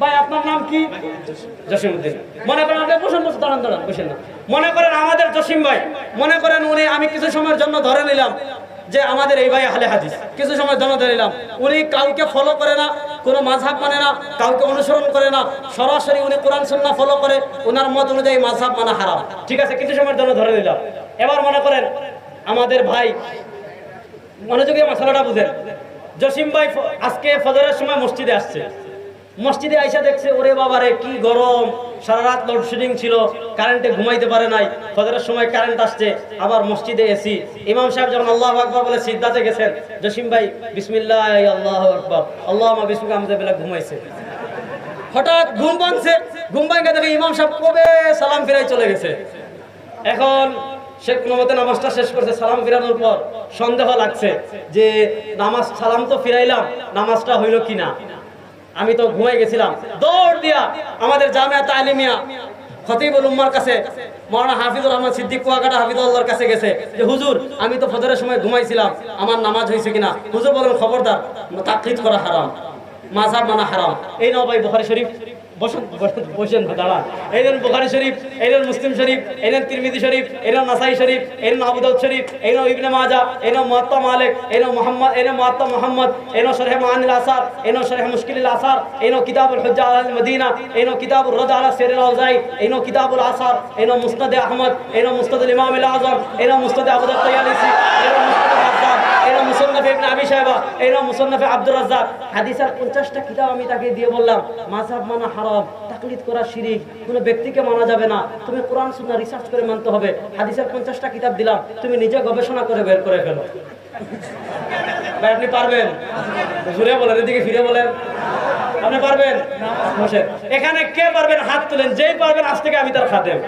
ভাই আপনার নাম কি? জসিমউদ্দিন। মনে করেন আপনি বসেন দাঁড়ান বসেন না। মনে করেন আমাদের জসিম ভাই, মনে করেন উনি, আমি কিছু সময়ের জন্য ধরে নিলাম যে আমাদের এই ভাই আহলে হাদিস, কিছু সময়ের জন্য ধরে নিলাম উনি কাউকে ফলো করে না, কোনো মাযহাব মানে না, কাউকে অনুসরণ করে না, সরাসরি উনি কোরআন সুন্নাহ ফলো করে, ওনার মত অনুযায়ী মাযহাব মানা হারাম। ঠিক আছে, কিছু সময়ের জন্য ধরে নিলাম। এবার মনে করেন আমাদের ভাই, মনোযোগী মশলাটা বুঝেন, জসিম ভাই আজকে ফজরের সময় মসজিদে আসছে, মসজিদে আইসা দেখছে ওরে বাবারে কি গরম, সারা রাত লোডশেডিং ছিল, কারেন্টে ঘুমাইতে পারে নাই, ফজরের সময় কারেন্ট আসছে, আবার মসজিদে এসি। ইমাম সাহেব যখন আল্লাহু আকবার বলে সিজদাতে গেছেন, জসিম ভাই বিসমিল্লাহ আল্লাহু আকবার আল্লাহুম্মা বিসমিকা আমাদের বেলা ঘুমাইছে। হঠাৎ ঘুম ভাঙছে, ঘুম ভাঙে দেখে ইমাম সাহেব কবে সালাম ফিরাই চলে গেছে। এখন সে কোনো মতে নামাজটা শেষ করছে, সালাম ফিরানোর পর সন্দেহ লাগছে যে নামাজ, সালাম তো ফিরাইলাম, নামাজটা হইল কিনা, আমি তো ঘুমাই গেছিলাম। দৌড় দিয়া আমাদের জামিয়া তালিমিয়া খতিবুল উম্মার কাছে, মাওলানা হাফিজুর রহমান সিদ্দিক কুয়াকাটা হাফিজুল্লাহর কাছে গেছে যে হুজুর আমি তো ফজরের সময় ঘুমাইছিলাম, আমার নামাজ হয়েছে কিনা। হুজুর বলেন খবরদার, তাকলিদ করা হারাম, মাযহাব মানা হারাম। এই নাও ভাই বুখারী শরীফ, বসেন দাঁড়ান, এই নেন বুখারী শরীফ, এই নেন মুসলিম শরীফ, এই নেন তিরমিজি শরীফ, এই নেন নাসাই শরীফ, এই নেন আবু দাউদ শরীফ, এই নেন ইবনে মাজাহ, এই নেন মুয়াত্তা মালিক, এই নেন মুহাম্মদ, এই নেন মুয়াত্তা মুহাম্মদ, এই নেন শরহ মাআনিল আসার, এই নেন শরহ মুশকিলিল আসার, এই নেন কিতাবুল হুজ্জাহ আল মদিনা, এই নেন কিতাবুর রাদ আলা সিরাল আউজাই, এই নেন কিতাবুল আসার, এই নেন মুসনাদ আহমদ, এই নেন মুসনাদ ইমাম আল আযম, এই নেন মুসনাদ আবু দাউদ তায়ালিসি, এই নেন মুসনাদ বাজ্জার, এই নেন মুসান্নাফ ইবনে আবি শায়বা, এই নেন মুসান্নাফ আব্দুর রাজ্জাক। হাদিসের 50টা কিতাব আমি তাকে দিয়ে বললাম মাযহাব মানা হারাম, তাকলিদ করা শিরিক, কোনো ব্যক্তিকে মানা যাবে না, তুমি কোরআন সুন্নাহ রিসার্চ করে মানতে হবে। হাদিসের 50টা কিতাব দিলাম, তুমি নিজে গবেষণা করে বের করে ফেলো। ভাই আপনি পারবেন? জোরে বলেন, এদিকে ফিরে বলেন, আপনি পারবেন? বসেন। এখানে কে পারবেন হাত তুলেন, যেই পারবেন আজ থেকে আমি তার খাদেম।